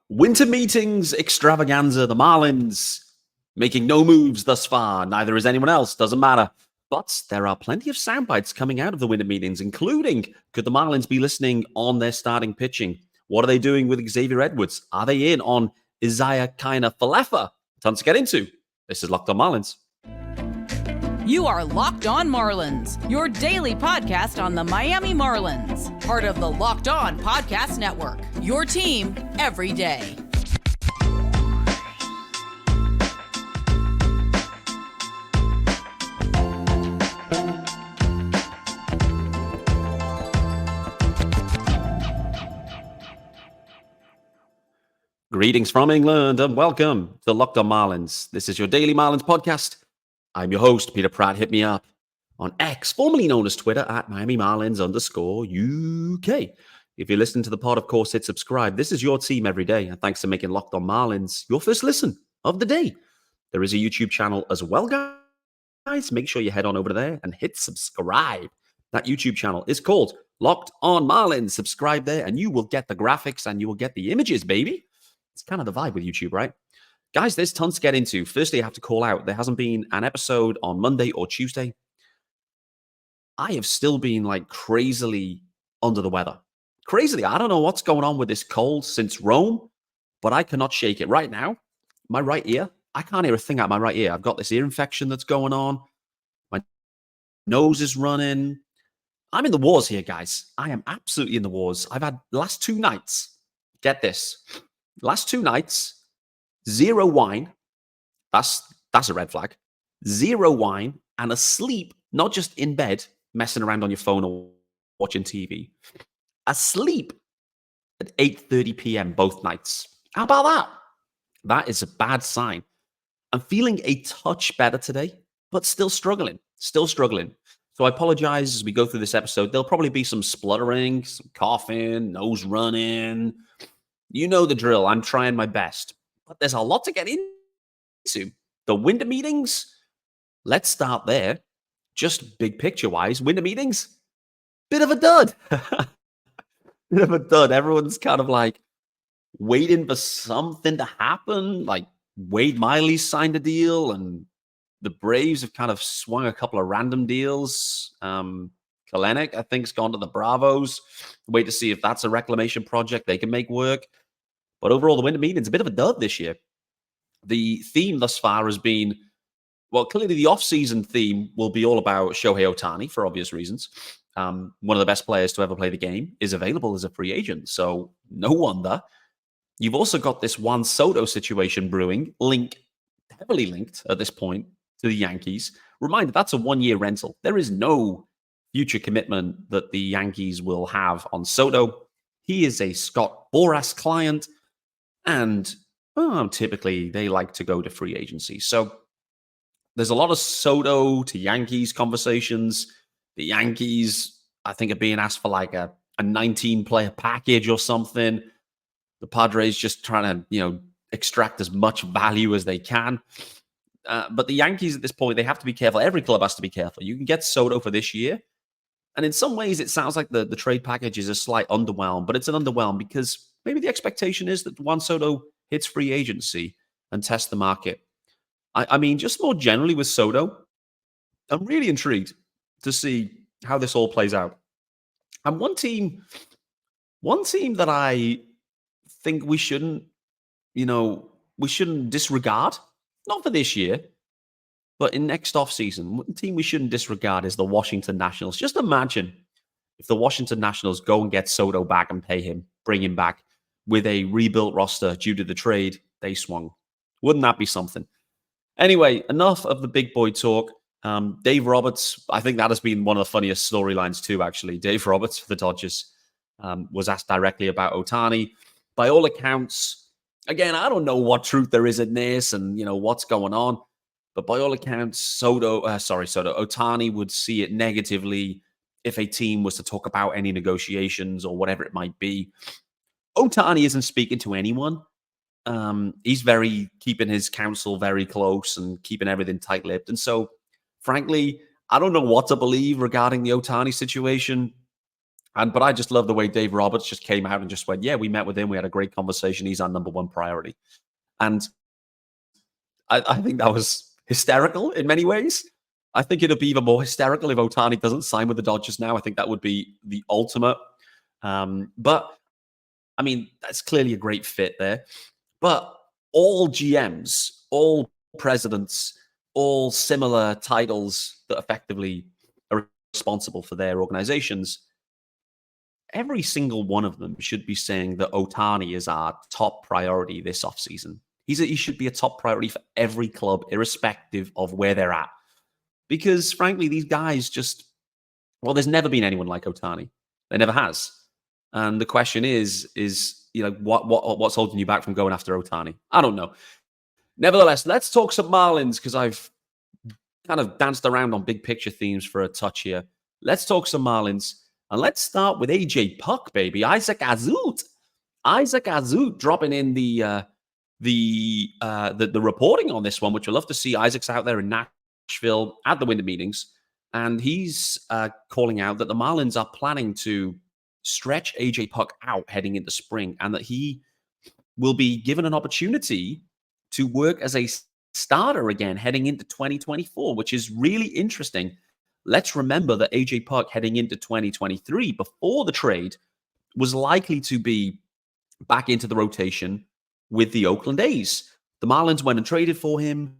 Winter meetings extravaganza. The Marlins making no moves thus far. Neither is anyone else. Doesn't matter. But there are plenty of sound bites coming out of the winter meetings, including could the Marlins be listening on their starting pitching? What are they doing with Xavier Edwards? Are they in on Isaiah Falefa? Tons to get into. This is Locked On Marlins. You are Locked On Marlins, your daily podcast on the Miami Marlins. Part of the Locked On Podcast Network, your team every day. Greetings from England and welcome to Locked On Marlins. This is your daily Marlins podcast. I'm your host, Peter Pratt. Hit me up on X, formerly known as Twitter, at Miami Marlins _UK. If you're listening to the pod, of course, hit subscribe. This is your team every day. And thanks for making Locked On Marlins your first listen of the day. There is a YouTube channel as well, guys. Make sure you head on over there and hit subscribe. That YouTube channel is called Locked On Marlins. Subscribe there and you will get the graphics and you will get the images, baby. It's kind of the vibe with YouTube, right? Guys, there's tons to get into. Firstly, I have to call out, there hasn't been an episode on Monday or Tuesday. I have still been like crazily under the weather. Crazily. I don't know what's going on with this cold since Rome, but I cannot shake it. Right now, my right ear, I can't hear a thing out of my right ear. I've got this ear infection that's going on. My nose is running. I'm in the wars here, guys. I am absolutely in the wars. I've had last 2 nights. Get this. Last 2 nights, 0 wine. That's a red flag. 0 wine and asleep, not just in bed, messing around on your phone or watching TV. Asleep at 8:30 p.m. both nights. How about that? That is a bad sign. I'm feeling a touch better today, but still struggling. So I apologize as we go through this episode. There'll probably be some spluttering, some coughing, nose running. You know the drill. I'm trying my best. But there's a lot to get into. The winter meetings, let's start there. Just big picture-wise, winter meetings, bit of a dud. Bit of a dud. Everyone's kind of like waiting for something to happen. Like Wade Miley signed a deal, and the Braves have kind of swung a couple of random deals. Kalenic, I think, has gone to the Bravos. Wait to see if that's a reclamation project they can make work. But overall, the winter meeting's a bit of a dud this year. The theme thus far has been, well, clearly the off-season theme will be all about Shohei Ohtani for obvious reasons. One of the best players to ever play the game is available as a free agent. So no wonder. You've also got this Juan Soto situation brewing, heavily linked at this point to the Yankees. Reminder, that's a 1-year rental. There is no future commitment that the Yankees will have on Soto. He is a Scott Boras client. And typically, they like to go to free agency. So there's a lot of Soto to Yankees conversations. The Yankees, I think, are being asked for like a 19-player package or something. The Padres just trying to, extract as much value as they can. But the Yankees at this point, they have to be careful. Every club has to be careful. You can get Soto for this year. And in some ways, it sounds like the trade package is a slight underwhelm, but it's an underwhelm because maybe the expectation is that Juan Soto hits free agency and tests the market. I mean, just more generally with Soto, I'm really intrigued to see how this all plays out. And one team that I think we shouldn't disregard, not for this year, but in next offseason, one team we shouldn't disregard is the Washington Nationals. Just imagine if the Washington Nationals go and get Soto back and pay him, bring him back with a rebuilt roster due to the trade they swung. Wouldn't that be something? Anyway, enough of the big boy talk. Dave Roberts, I think that has been one of the funniest storylines too, actually. Dave Roberts for the Dodgers was asked directly about Ohtani. By all accounts, again, I don't know what truth there is in this and, what's going on. But by all accounts, Ohtani would see it negatively if a team was to talk about any negotiations or whatever it might be. Ohtani isn't speaking to anyone. He's keeping his counsel very close and keeping everything tight-lipped. And so, frankly, I don't know what to believe regarding the Ohtani situation. But I just love the way Dave Roberts just came out and just went, yeah, we met with him. We had a great conversation. He's our number one priority. And I think that was hysterical in many ways. I think it'll be even more hysterical if Ohtani doesn't sign with the Dodgers now. I think that would be the ultimate. But I mean, that's clearly a great fit there. But all GMs, all presidents, all similar titles that effectively are responsible for their organizations, every single one of them should be saying that Ohtani is our top priority this offseason. He should be a top priority for every club, irrespective of where they're at. Because frankly, these guys just, well, there's never been anyone like Ohtani. There never has. And the question is, what's holding you back from going after Ohtani? I don't know. Nevertheless, let's talk some Marlins, because I've kind of danced around on big picture themes for a touch here. Let's talk some Marlins. And let's start with AJ Puk, baby. Isaac Azut dropping in the reporting on this one, which we'll love to see. Isaac's out there in Nashville at the winter meetings, and he's calling out that the Marlins are planning to stretch AJ Puk out heading into spring, and that he will be given an opportunity to work as a starter again heading into 2024, which is really interesting. Let's remember that AJ Puk heading into 2023, before the trade, was likely to be back into the rotation with the Oakland A's. The Marlins went and traded for him.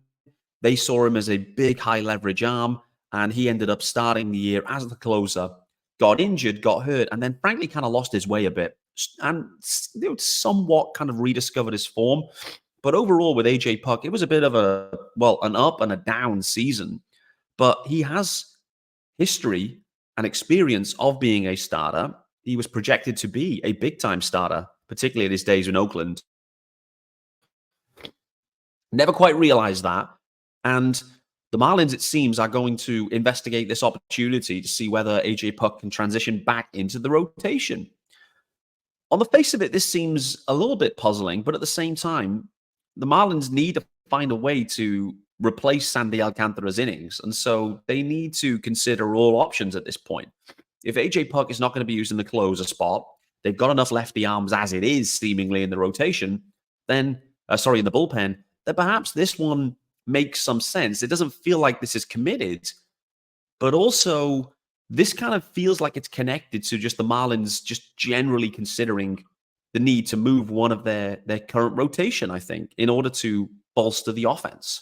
They saw him as a big high leverage arm, and he ended up starting the year as the closer, got injured, got hurt, and then frankly kind of lost his way a bit and somewhat kind of rediscovered his form. But overall with AJ Puk, it was a bit of an up and a down season. But he has history and experience of being a starter. He was projected to be a big-time starter, particularly in his days in Oakland. Never quite realized that. And the Marlins, it seems, are going to investigate this opportunity to see whether AJ Puk can transition back into the rotation. On the face of it, this seems a little bit puzzling, but at the same time, the Marlins need to find a way to replace Sandy Alcantara's innings. And so they need to consider all options at this point. If AJ Puk is not going to be used in the closer spot, they've got enough lefty arms as it is, seemingly in the rotation, then, in the bullpen, then perhaps this one makes some sense. It doesn't feel like this is committed, but also this kind of feels like it's connected to just the Marlins just generally considering the need to move one of their current rotation, I think, in order to bolster the offense.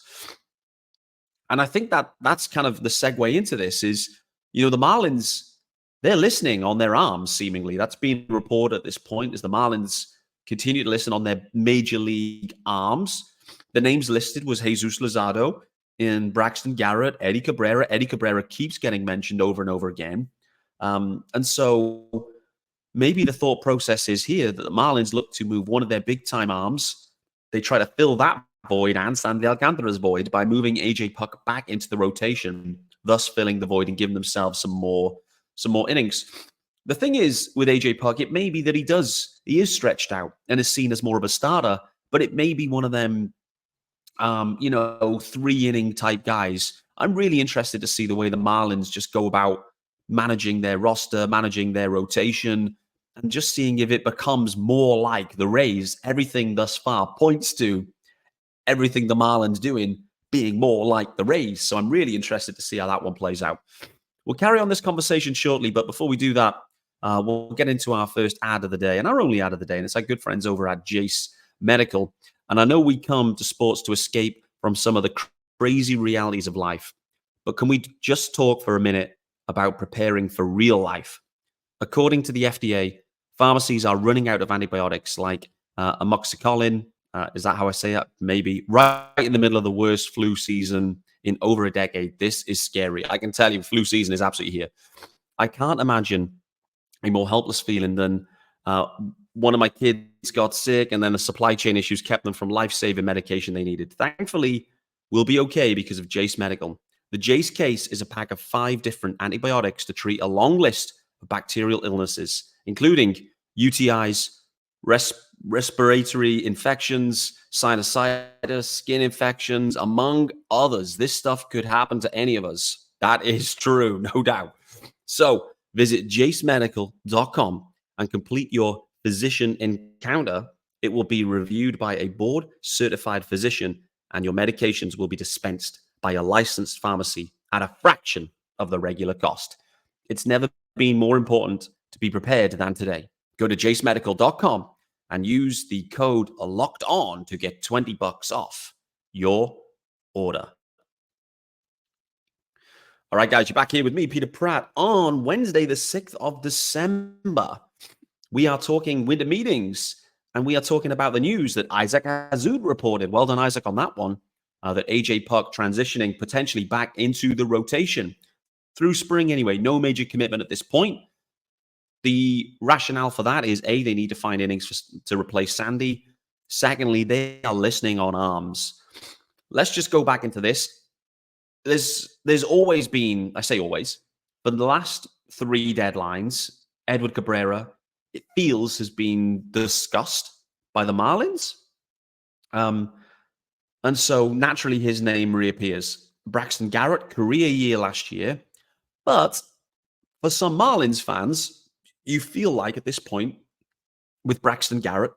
And I think that's kind of the segue into this is, the Marlins, they're listening on their arms, seemingly. That's been reported at this point, as the Marlins continue to listen on their major league arms. The names listed was Jesus Luzardo and Braxton Garrett, Eddie Cabrera. Eddie Cabrera keeps getting mentioned over and over again. And so maybe the thought process is here that the Marlins look to move one of their big-time arms. They try to fill that void and Sandy Alcantara's void by moving AJ Puk back into the rotation, thus filling the void and giving themselves some more innings. The thing is with AJ Puk, it may be that he is stretched out and is seen as more of a starter, but it may be one of them 3-inning type guys. I'm really interested to see the way the Marlins just go about managing their roster, managing their rotation, and just seeing if it becomes more like the Rays. Everything thus far points to everything the Marlins doing being more like the Rays. So I'm really interested to see how that one plays out. We'll carry on this conversation shortly, but before we do that, we'll get into our first ad of the day, and our only ad of the day, and it's our good friends over at Jase Medical. And I know we come to sports to escape from some of the crazy realities of life, but can we just talk for a minute about preparing for real life? According to the FDA, pharmacies are running out of antibiotics like amoxicillin. Is that how I say it? Maybe. Right in the middle of the worst flu season in over a decade. This is scary. I can tell you, flu season is absolutely here. I can't imagine a more helpless feeling than one of my kids got sick and then the supply chain issues kept them from life-saving medication they needed. Thankfully, we'll be okay because of Jase Medical. The Jase case is a pack of 5 different antibiotics to treat a long list of bacterial illnesses, including UTIs, respiratory infections, sinusitis, skin infections, among others. This stuff could happen to any of us. That is true, no doubt. So Visit jasemedical.com and complete your physician encounter. It will be reviewed by a board-certified physician, and your medications will be dispensed by a licensed pharmacy at a fraction of the regular cost. It's never been more important to be prepared than today. Go to jasemedical.com and use the code LOCKEDON to get $20 off your order. All right, guys, you're back here with me, Peter Pratt, on Wednesday, the 6th of December. We are talking winter meetings, and we are talking about the news that Isaac Azud reported. Well done, Isaac, on that one. That AJ Puk transitioning potentially back into the rotation through spring anyway. No major commitment at this point. The rationale for that is, A, they need to find innings to replace Sandy. Secondly, they are listening on arms. Let's just go back into this. There's always been, I say always, for the last 3 deadlines, Edward Cabrera, it feels, has been discussed by the Marlins. And so naturally his name reappears. Braxton Garrett, career year last year. But for some Marlins fans, you feel like at this point with Braxton Garrett,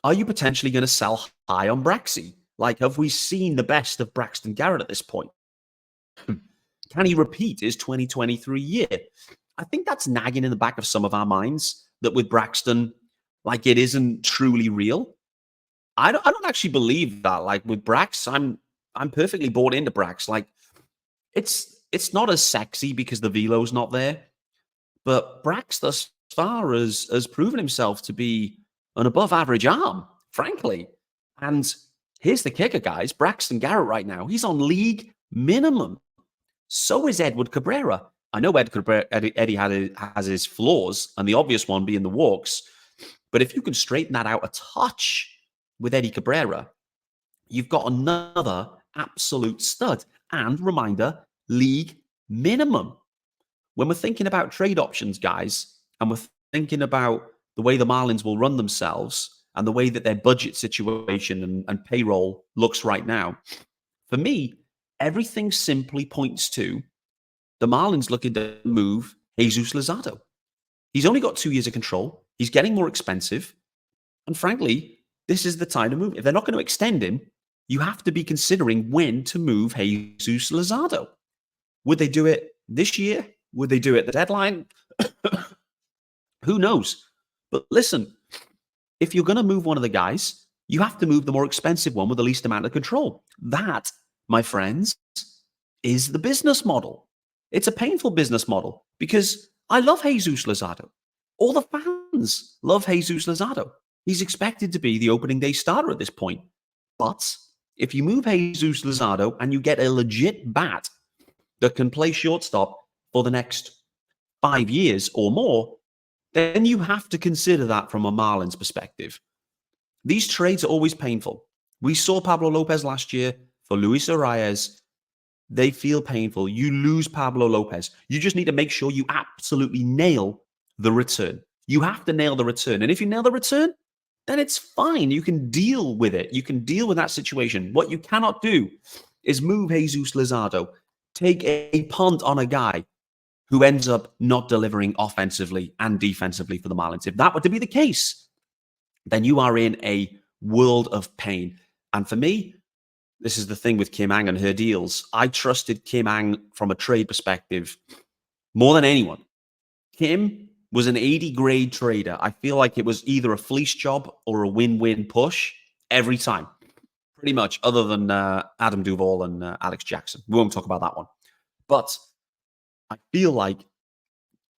are you potentially going to sell high on Braxy? Like, have we seen the best of Braxton Garrett at this point? Can he repeat his 2023 year? I think that's nagging in the back of some of our minds that with Braxton, like, it isn't truly real. I don't actually believe that. Like, with Brax, I'm perfectly bought into Brax. Like, it's not as sexy because the velo's not there, but Brax thus far has proven himself to be an above average arm, frankly. And here's the kicker, guys. Braxton Garrett right now, he's on league minimum. So is Edward Cabrera. I know Eddie has his flaws, and the obvious one being the walks. But if you can straighten that out a touch with Eddie Cabrera, you've got another absolute stud. And reminder, league minimum. When we're thinking about trade options, guys, and we're thinking about the way the Marlins will run themselves and the way that their budget situation and payroll looks right now, for me, everything simply points to the Marlins looking to move Jesus Luzardo. He's only got 2 years of control. He's getting more expensive. And frankly, this is the time to move. If they're not going to extend him, you have to be considering when to move Jesus Luzardo. Would they do it this year? Would they do it at the deadline? Who knows? But listen, if you're going to move one of the guys, you have to move the more expensive one with the least amount of control. That, my friends, is the business model. It's a painful business model because I love Jesus Luzardo. All the fans love Jesus Luzardo. He's expected to be the opening day starter at this point. But if you move Jesus Luzardo and you get a legit bat that can play shortstop for the next 5 years or more, then you have to consider that from a Marlins perspective. These trades are always painful. We saw Pablo Lopez last year for Luis Arias. They feel painful. You lose Pablo Lopez. You just need to make sure you absolutely nail the return. You have to nail the return. And if you nail the return, then it's fine. You can deal with it. You can deal with that situation. What you cannot do is move Jesus Luzardo, take a punt on a guy who ends up not delivering offensively and defensively for the Marlins. If that were to be the case, then you are in a world of pain. And for me, this is the thing with Kim Ang and her deals. I trusted Kim Ang from a trade perspective more than anyone. Kim was an 80 grade trader. I feel like it was either a fleece job or a win-win push every time, pretty much, other than Adam Duvall and Alex Jackson. We won't talk about that one. But I feel like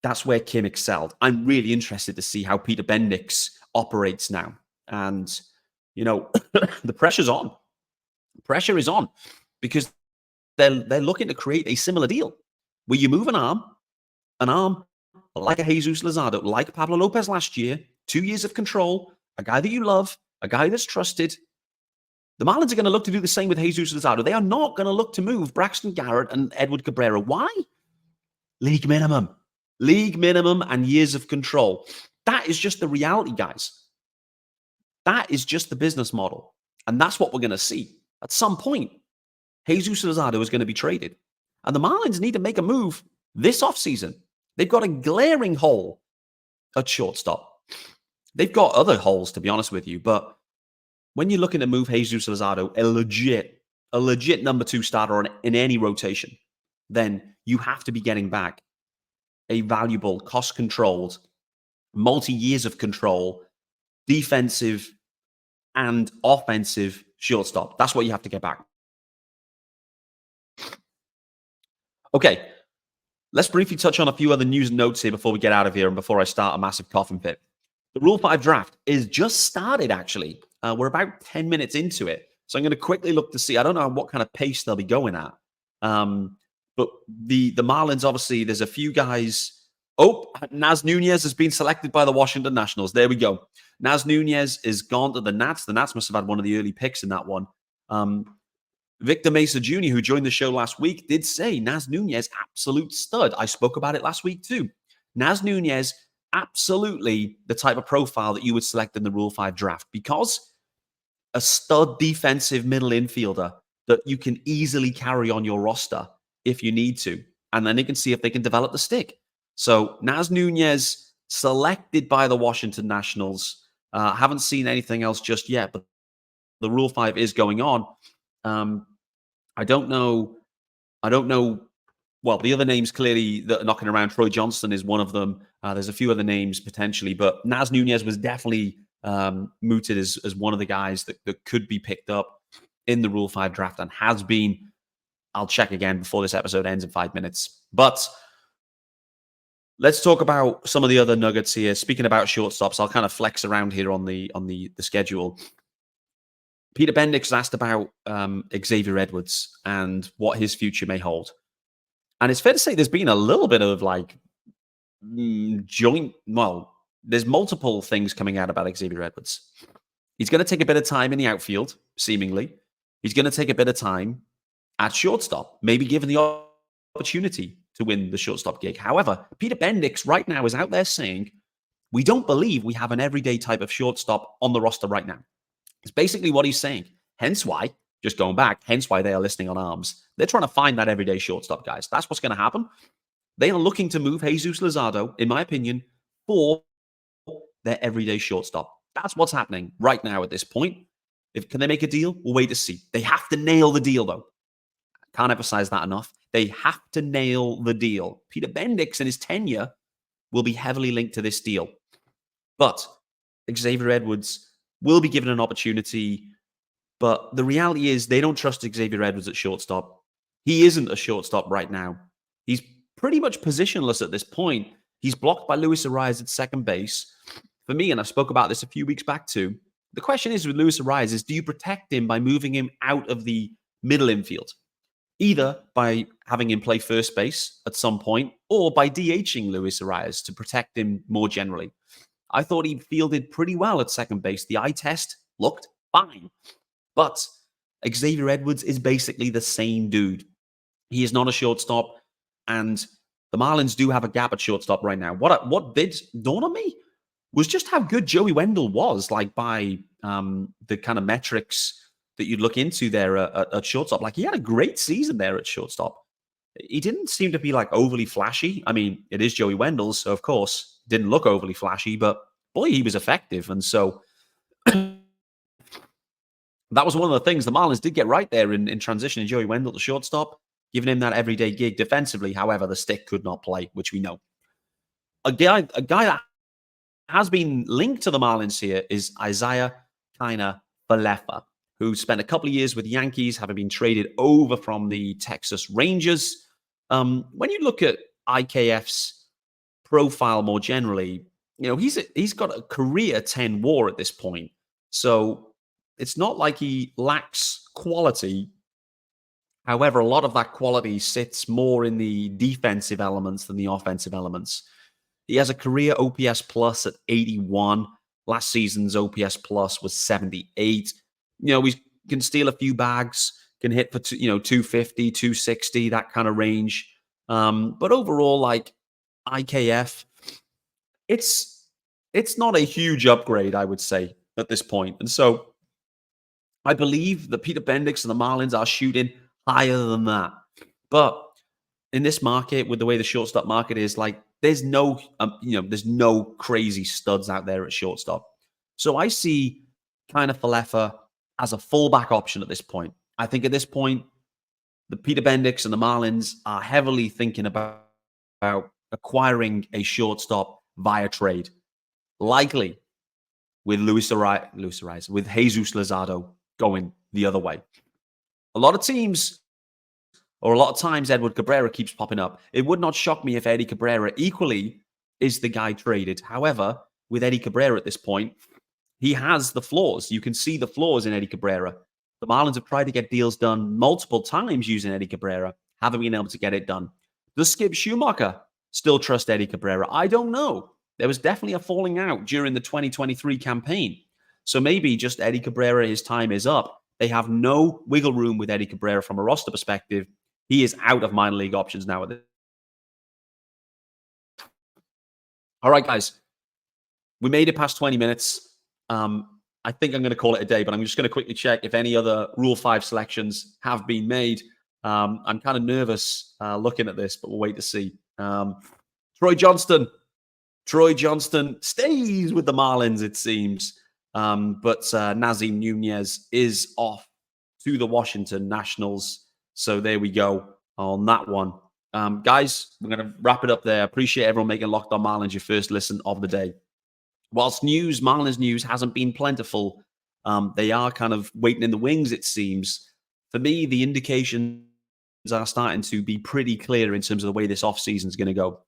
that's where Kim excelled. I'm really interested to see how Peter Bendix operates now. And, you know, the pressure's on. Pressure is on because they're looking to create a similar deal where you move an arm like a Jesus Luzardo, like Pablo Lopez last year, 2 years of control, a guy that you love, a guy that's trusted. The Marlins are going to look to do the same with Jesus Luzardo. They are not going to look to move Braxton Garrett and Edward Cabrera. Why? League minimum and years of control. That is just the reality, guys. That is just the business model. And that's what we're going to see. At some point, Jesus Luzardo is going to be traded. And the Marlins need to make a move this offseason. They've got a glaring hole at shortstop. They've got other holes, to be honest with you, but when you're looking to move Jesus Luzardo, a legit number 2 starter in any rotation, then you have to be getting back a valuable, cost-controlled, multi-years of control, defensive and offensive shortstop. That's what you have to get back. Okay, let's briefly touch on a few other news and notes here before we get out of here and before I start a massive coughing fit. The Rule 5 draft is just started, actually. We're about 10 minutes into it. So I'm going to quickly look to see. I don't know what kind of pace they'll be going at. But the Marlins, obviously, there's a few guys. Oh, Naz Nunez has been selected by the Washington Nationals. There we go. Naz Nunez is gone to the Nats. The Nats must have had one of the early picks in that one. Victor Mesa Jr., who joined the show last week, did say Naz Nunez, absolute stud. I spoke about it last week too. Naz Nunez, absolutely the type of profile that you would select in the Rule 5 draft, because a stud defensive middle infielder that you can easily carry on your roster if you need to. And then they can see if they can develop the stick. So Naz Nunez selected by the Washington Nationals. Haven't seen anything else just yet, but the Rule 5 is going on. I don't know. Well, the other names clearly that are knocking around, Troy Johnston is one of them. There's a few other names potentially, but Naz Nunez was definitely mooted as one of the guys that could be picked up in the Rule 5 draft and has been. I'll check again before this episode ends in 5 minutes. But let's talk about some of the other nuggets here. Speaking about shortstops, I'll kind of flex around here on the schedule. Peter Bendix asked about Xavier Edwards and what his future may hold. And it's fair to say there's been a little bit of like there's multiple things coming out about Xavier Edwards. He's going to take a bit of time in the outfield, seemingly. He's going to take a bit of time at shortstop, maybe given the opportunity to win the shortstop gig. However, Peter Bendix right now is out there saying, we don't believe we have an everyday type of shortstop on the roster right now. It's basically what he's saying. Hence why, just going back, hence why they are listing on ARMS. They're trying to find that everyday shortstop, guys. That's what's going to happen. They are looking to move Jesus Luzardo, in my opinion, for their everyday shortstop. That's what's happening right now at this point. Can they make a deal? We'll wait to see. They have to nail the deal, though. Can't emphasize that enough. They have to nail the deal. Peter Bendix and his tenure will be heavily linked to this deal. But Xavier Edwards will be given an opportunity. But the reality is they don't trust Xavier Edwards at shortstop. He isn't a shortstop right now. He's pretty much positionless at this point. He's blocked by Luis Arias at second base. For me, and I spoke about this a few weeks back too, the question is with Luis Arias is, do you protect him by moving him out of the middle infield? Either by having him play first base at some point or by DHing Luis Arias to protect him more generally. I thought he fielded pretty well at second base. The eye test looked fine. But Xavier Edwards is basically the same dude. He is not a shortstop, and the Marlins do have a gap at shortstop right now. What did dawn on me was just how good Joey Wendell was, like by the kind of metrics that you'd look into there at shortstop. Like, he had a great season there at shortstop. He didn't seem to be like overly flashy. I mean, it is Joey Wendell, so of course didn't look overly flashy, but boy, he was effective. And so that was one of the things the Marlins did get right there in transitioning Joey Wendell to shortstop, giving him that everyday gig defensively. However, the stick could not play, which we know. A guy that has been linked to the Marlins here is Isaiah Falefa, who spent a couple of years with Yankees, having been traded over from the Texas Rangers. When you look at IKF's profile more generally, you know, he's got a career 10 WAR at this point. So it's not like he lacks quality. However, a lot of that quality sits more in the defensive elements than the offensive elements. He has a career OPS plus at 81. Last season's OPS plus was 78. You know, he can steal a few bags, can hit for 250, 260, that kind of range. But overall, like IKF, it's not a huge upgrade, I would say, at this point. And so I believe that Peter Bendix and the Marlins are shooting higher than that. But in this market, with the way the shortstop market is, like, there's no, there's no crazy studs out there at shortstop. So I see kind of Falefa as a fallback option at this point. I think at this point, the Peter Bendix and the Marlins are heavily thinking about acquiring a shortstop via trade, likely with Jesus Luzardo going the other way. A lot of teams, or a lot of times, Edward Cabrera keeps popping up. It would not shock me if Eddie Cabrera equally is the guy traded. However, with Eddie Cabrera at this point, he has the flaws. You can see the flaws in Eddie Cabrera. The Marlins have tried to get deals done multiple times using Eddie Cabrera, haven't been able to get it done. Does Skip Schumacher still trust Eddie Cabrera? I don't know. There was definitely a falling out during the 2023 campaign. So maybe just Eddie Cabrera, his time is up. They have no wiggle room with Eddie Cabrera from a roster perspective. He is out of minor league options now. All right, guys. We made it past 20 minutes. I think I'm going to call it a day, but I'm just going to quickly check if any other Rule 5 selections have been made. I'm kind of nervous looking at this, but we'll wait to see. Troy Johnston stays with the Marlins, it seems. But Nasim Nunez is off to the Washington Nationals. So there we go on that one. Guys, we're going to wrap it up there. Appreciate everyone making Locked On Marlins your first listen of the day. Whilst Marlins news hasn't been plentiful, they are kind of waiting in the wings, it seems. For me, the indications are starting to be pretty clear in terms of the way this offseason is going to go.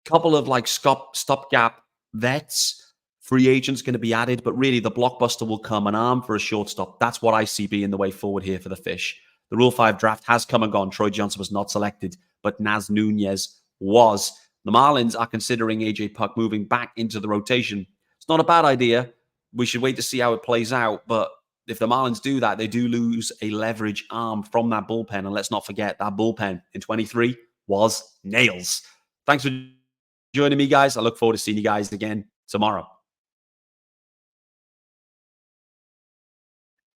Couple of like stopgap vets, free agents going to be added, but really the blockbuster will come, an arm for a shortstop. That's what I see being the way forward here for the Fish. The Rule 5 draft has come and gone. Troy Johnson was not selected, but Nasim Nunez was. The Marlins are considering AJ Puk moving back into the rotation. It's not a bad idea. We should wait to see how it plays out. But if the Marlins do that, they do lose a leverage arm from that bullpen. And let's not forget, that bullpen in 23 was nails. Thanks for joining me, guys. I look forward to seeing you guys again tomorrow.